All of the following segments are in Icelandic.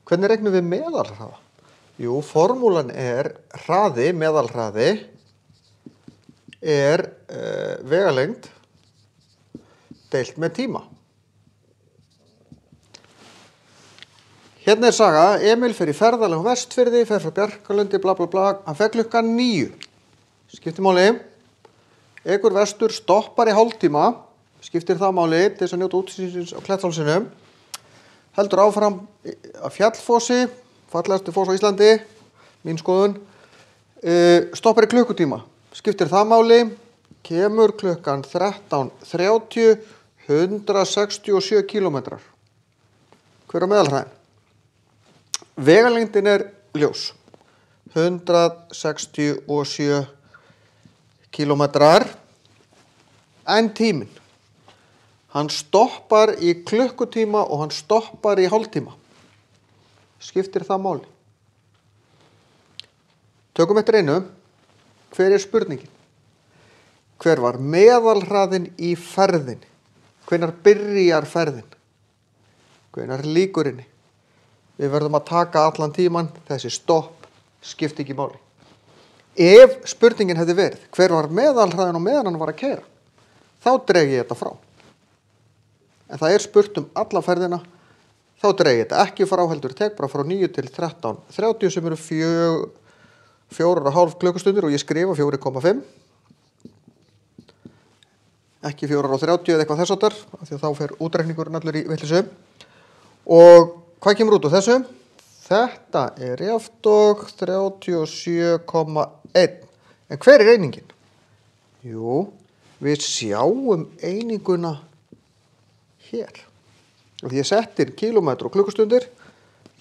Hvernig reiknum við meðalhraða? Jú, formúlan er hraði, meðalhraði, er vegalengd deilt með tíma. Hérna er saga, Emil fer í ferðalag á Vestfirði, fer frá Bjarkalundi, bla bla bla, hann fer klukkan 9. Skiptir máli, ekur vestur, stoppar í hálftíma, skiptir það máli til þess að njóta útsýnis á Klettsháls, heldur áfram að Fjallfossi, fallegastu foss á Íslandi, mín skoðun, stoppar í klukkutíma, skiptir það máli, kemur klukkan 13:30, 167 kilometrar. Hver á meðalhraðin? Vegalengdin er ljós, 167 kilometrar, en tíminn. Hann stoppar í klukkutíma og hann stoppar í hálftíma. Skiptir það máli? Tökum eftir einu. Hver er spurningin? Hver var meðalhraðin í ferðinni? Hvenær byrjar ferðin? Hvenær lýkur henni? Við verðum að taka allan tíman, þessi stopp skipti ekki máli. Ef spurningin hefði verið, hver var meðalhraðin og meðan hann var að keyra, þá dreg ég þetta frá. En það er spurt alla ferðina, þá dreg ég þetta ekki frá, heldur tek bara frá 9 til 13:30 sem eru 4,5 klukkustundir og ég skrifa 4,5. Ekki 4,30 eða eitthvað þess áttar, af því að þá fer útreikningurinn allur í vitleysu. Og hvað kemur út úr þessu? Þetta er jafnt og 37,1. En hver er einingin? Jú, við sjáum eininguna hér. Og því ég settir kílómetra og klukkustundir,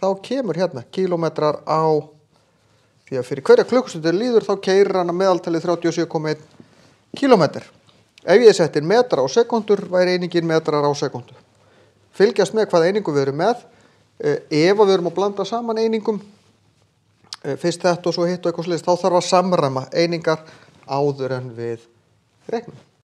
þá kemur hérna kílómetrar á, því að fyrir hverja klukkustundir líður þá keyrir hann að meðaltali 37,1 kílómetr. Ef ég settir metra á sekundur, væri einingin metrar á sekundu. Fylgjast með hvað einingu við erum með. Ef við erum að blanda saman einingum, fyrst þetta og svo hitt og eitthvað slíkt, þá þarf að samræma einingar áður en við reiknum.